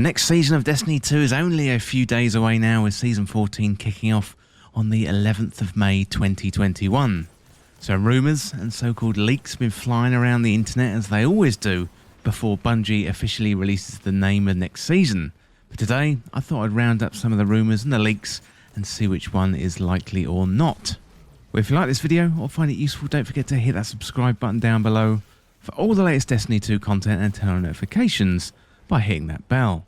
The next season of Destiny 2 is only a few days away now, with Season 14 kicking off on the 11th of May 2021. So rumours and so-called leaks have been flying around the internet, as they always do, before Bungie officially releases the name of next season. But today, I thought I'd round up some of the rumours and the leaks and see which one is likely or not. Well, if you like this video or find it useful, don't forget to hit that subscribe button down below for all the latest Destiny 2 content, and turn on notifications by hitting that bell.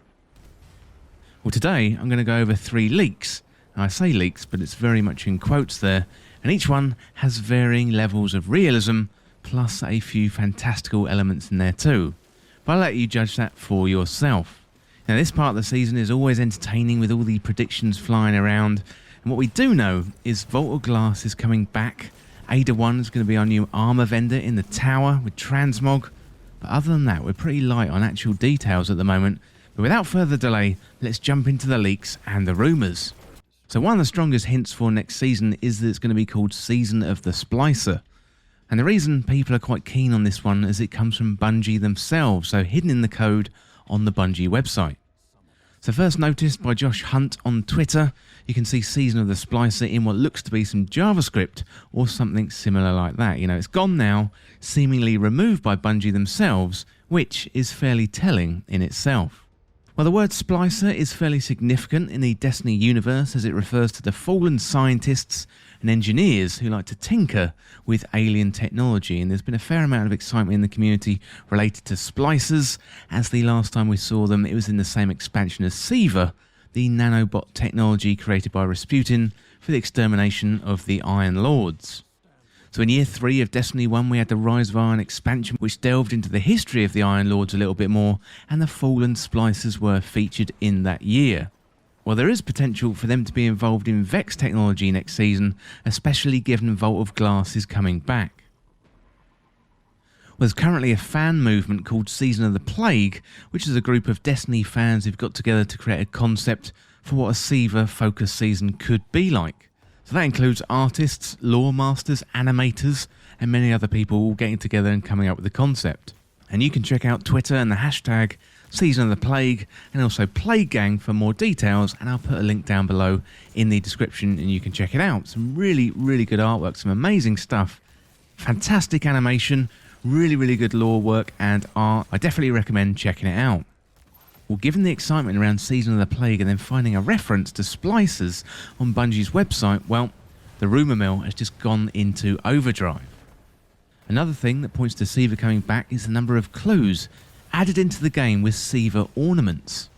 Well, today I'm going to go over 3 leaks. Now, I say leaks, but it's very much in quotes there, and each one has varying levels of realism, plus a few fantastical elements in there too. But I'll let you judge that for yourself. Now, this part of the season is always entertaining with all the predictions flying around, and what we do know is Vault of Glass is coming back. Ada 1 is going to be our new armour vendor in the tower with Transmog, but other than that, we're pretty light on actual details at the moment. But without further delay, let's jump into the leaks and the rumours. So one of the strongest hints for next season is that it's going to be called Season of the Splicer. And the reason people are quite keen on this one is it comes from Bungie themselves, so hidden in the code on the Bungie website. So first noticed by Josh Hunt on Twitter, you can see Season of the Splicer in what looks to be some JavaScript or something similar like that. You know, it's gone now, seemingly removed by Bungie themselves, which is fairly telling in itself. Well, the word Splicer is fairly significant in the Destiny universe, as it refers to the fallen scientists and engineers who like to tinker with alien technology, and there's been a fair amount of excitement in the community related to Splicers, as the last time we saw them it was in the same expansion as Siva, the nanobot technology created by Rasputin for the extermination of the Iron Lords. So in year 3 of Destiny 1 we had the Rise of Iron expansion, which delved into the history of the Iron Lords a little bit more, and the fallen Splicers were featured in that year. Well, there is potential for them to be involved in Vex technology next season, especially given Vault of Glass is coming back. Well, there's currently a fan movement called Season of the Plague, which is a group of Destiny fans who've got together to create a concept for what a Siva-focused season could be like. So that includes artists, lore masters, animators, and many other people all getting together and coming up with the concept. And you can check out Twitter and the hashtag Season of the Plague, and also Plague Gang for more details, and I'll put a link down below in the description and you can check it out. Some really good artwork, some amazing stuff, fantastic animation, really good lore work and art. I definitely recommend checking it out. Well, given the excitement around Season of the Plague and then finding a reference to Splicers on Bungie's website, well, the rumour mill has just gone into overdrive. Another thing that points to Siva coming back is the number of clues added into the game with Siva ornaments.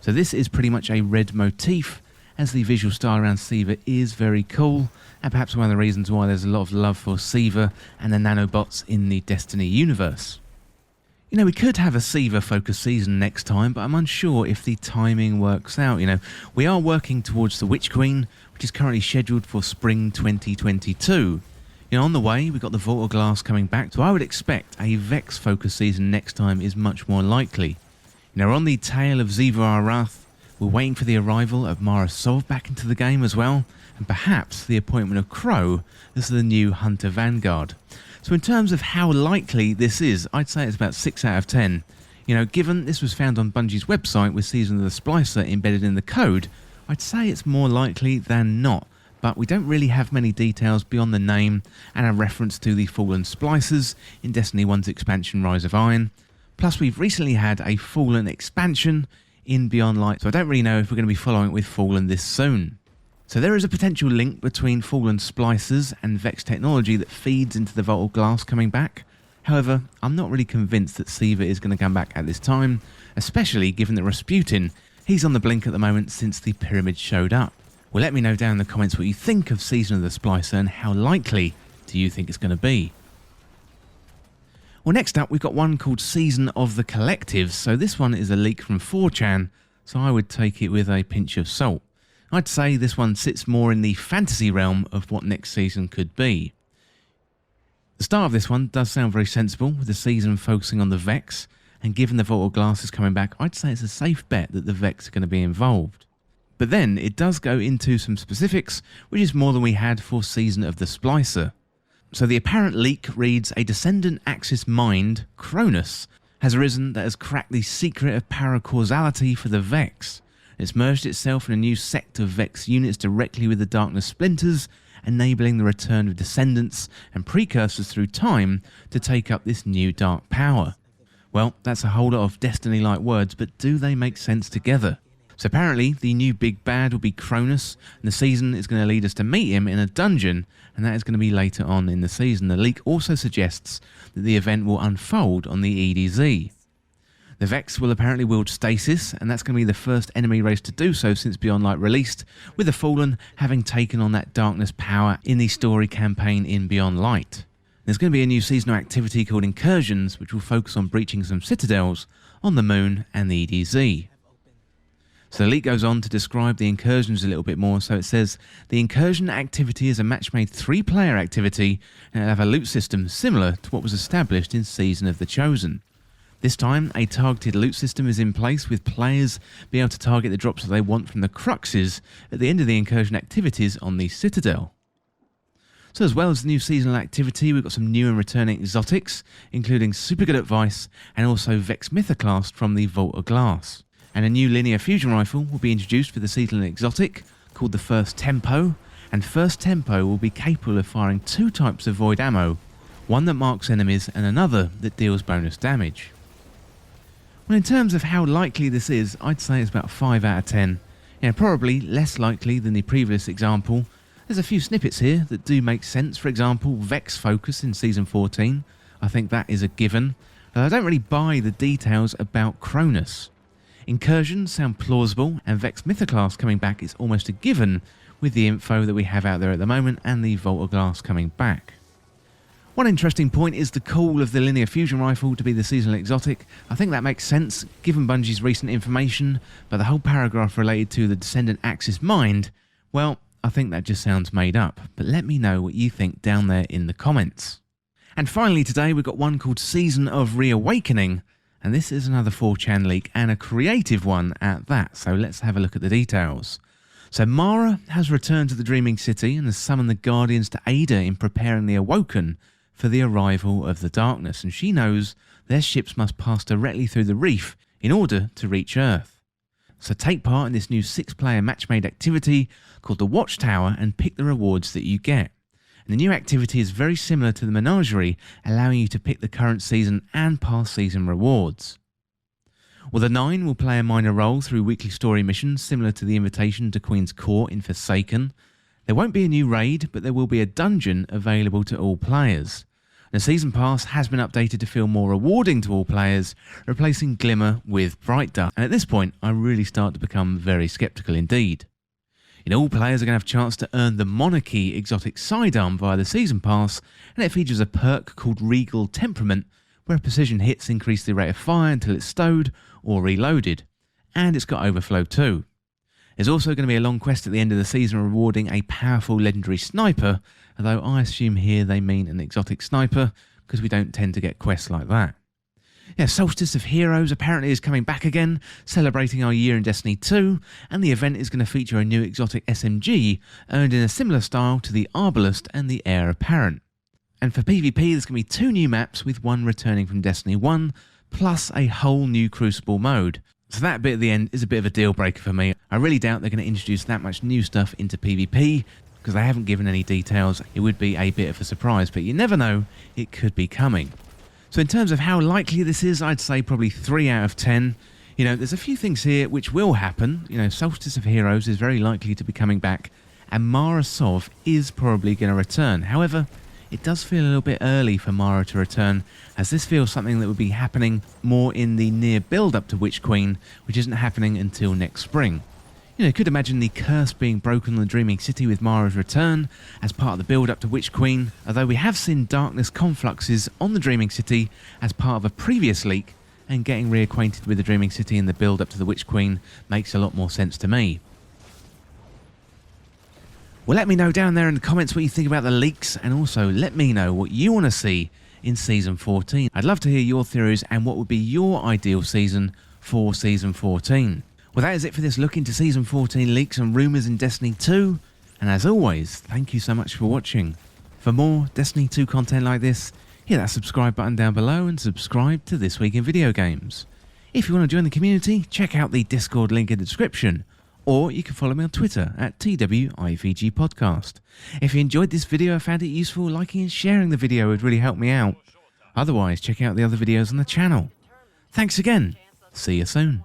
So this is pretty much a red motif, as the visual style around Siva is very cool, and perhaps one of the reasons why there's a lot of love for Siva and the nanobots in the Destiny universe. You know, we could have a Siva-focused season next time, but I'm unsure if the timing works out. You know, we are working towards the Witch Queen, which is currently scheduled for spring 2022. You know, on the way, we've got the Vault of Glass coming back, so I would expect a Vex-focused season next time is much more likely. You know, we're on the tail of Xivu Arath, we're waiting for the arrival of Mara Sov back into the game as well, and perhaps the appointment of Crow as the new Hunter Vanguard. So in terms of how likely this is, I'd say it's about 6 out of 10. You know, given this was found on Bungie's website with Season of the Splicer embedded in the code, I'd say it's more likely than not. But we don't really have many details beyond the name and a reference to the Fallen Splicers in Destiny 1's expansion Rise of Iron. Plus we've recently had a Fallen expansion in Beyond Light, so I don't really know if we're going to be following it with Fallen this soon. So there is a potential link between Fallen Splicers and Vex technology that feeds into the Vault of Glass coming back. However, I'm not really convinced that Siva is going to come back at this time, especially given that Rasputin, he's on the blink at the moment since the pyramid showed up. Well, let me know down in the comments what you think of Season of the Splicer and how likely do you think it's going to be. Well, next up we've got one called Season of the Collective. So this one is a leak from 4chan, so I would take it with a pinch of salt. I'd say this one sits more in the fantasy realm of what next season could be. The start of this one does sound very sensible, with the season focusing on the Vex, and given the Vault of Glass is coming back, I'd say it's a safe bet that the Vex are going to be involved. But then it does go into some specifics, which is more than we had for Season of the Splicer. So the apparent leak reads, a Descendant Axis Mind, Cronus, has arisen that has cracked the secret of paracausality for the Vex. It's merged itself in a new sect of Vex units directly with the Darkness Splinters, enabling the return of descendants and precursors through time to take up this new dark power. Well, that's a whole lot of Destiny-like words, but do they make sense together? So apparently, the new big bad will be Cronus, and the season is going to lead us to meet him in a dungeon, and that is going to be later on in the season. The leak also suggests that the event will unfold on the EDZ. The Vex will apparently wield stasis, and that's going to be the first enemy race to do so since Beyond Light released, with the Fallen having taken on that darkness power in the story campaign in Beyond Light. There's going to be a new seasonal activity called Incursions, which will focus on breaching some citadels on the Moon and the EDZ. So the leak goes on to describe the incursions a little bit more. So it says, the incursion activity is a match-made 3-player activity, and it'll have a loot system similar to what was established in Season of the Chosen. This time, a targeted loot system is in place, with players being able to target the drops that they want from the Cruxes at the end of the incursion activities on the Citadel. So as well as the new seasonal activity, we've got some new and returning exotics, including Super Good Advice and also Vex Mythoclast from the Vault of Glass. And a new linear fusion rifle will be introduced for the seasonal exotic, called the First Tempo, and First Tempo will be capable of firing 2 types of void ammo, one that marks enemies and another that deals bonus damage. Well, in terms of how likely this is, I'd say it's about 5 out of 10. Yeah, probably less likely than the previous example. There's a few snippets here that do make sense. For example, Vex Focus in Season 14. I think that is a given. I don't really buy the details about Cronus. Incursions sound plausible, and Vex Mythoclast coming back is almost a given with the info that we have out there at the moment and the Vault of Glass coming back. One interesting point is the call of the linear fusion rifle to be the seasonal exotic. I think that makes sense given Bungie's recent information, but the whole paragraph related to the Descendant Axis Mind, well, I think that just sounds made up. But let me know what you think down there in the comments. And finally today we've got one called Season of Reawakening, and this is another 4chan leak and a creative one at that, so let's have a look at the details. So Mara has returned to the Dreaming City and has summoned the Guardians to aid her in preparing the Awoken for the arrival of the darkness, and she knows their ships must pass directly through the reef in order to reach Earth. So take part in this new 6-player match-made activity called the Watchtower and pick the rewards that you get. And the new activity is very similar to the Menagerie, allowing you to pick the current season and past season rewards. Well, the 9 will play a minor role through weekly story missions similar to the Invitation to Queen's Court in Forsaken. There won't be a new raid, but there will be a dungeon available to all players. The Season Pass has been updated to feel more rewarding to all players, replacing Glimmer with Bright Dust. And at this point, I really start to become very sceptical indeed. All players are going to have a chance to earn the Monarchy exotic sidearm via the Season Pass, and it features a perk called Regal Temperament, where precision hits increase the rate of fire until it's stowed or reloaded. And it's got Overflow too. There's also going to be a long quest at the end of the season rewarding a powerful legendary sniper, although I assume here they mean an exotic sniper, because we don't tend to get quests like that. Yeah, Solstice of Heroes apparently is coming back again, celebrating our year in Destiny 2, and the event is going to feature a new exotic SMG, earned in a similar style to the Arbalest and the Heir Apparent. And for PvP there's going to be 2 new maps, with one returning from Destiny 1, plus a whole new Crucible mode. So that bit at the end is a bit of a deal breaker for me. I really doubt they're going to introduce that much new stuff into PvP, because they haven't given any details. It would be a bit of a surprise, but you never know, it could be coming. So in terms of how likely this is, I'd say probably 3 out of 10. There's a few things here which will happen. Solstice of Heroes is very likely to be coming back, and Mara Sov is probably going to return. However, it does feel a little bit early for Mara to return, as this feels something that would be happening more in the near build-up to Witch Queen, which isn't happening until next spring. You could imagine the curse being broken on the Dreaming City with Mara's return as part of the build-up to Witch Queen, although we have seen darkness confluxes on the Dreaming City as part of a previous leak, and getting reacquainted with the Dreaming City in the build-up to the Witch Queen makes a lot more sense to me. Well, let me know down there in the comments what you think about the leaks, and also let me know what you want to see in Season 14. I'd love to hear your theories and what would be your ideal season for Season 14. Well, that is it for this look into Season 14 leaks and rumours in Destiny 2, and as always, thank you so much for watching. For more Destiny 2 content like this, hit that subscribe button down below and subscribe to This Week in Video Games. If you want to join the community, check out the Discord link in the description, or you can follow me on Twitter at TWIVG Podcast. If you enjoyed this video and found it useful, liking and sharing the video would really help me out. Otherwise, check out the other videos on the channel. Thanks again. See you soon.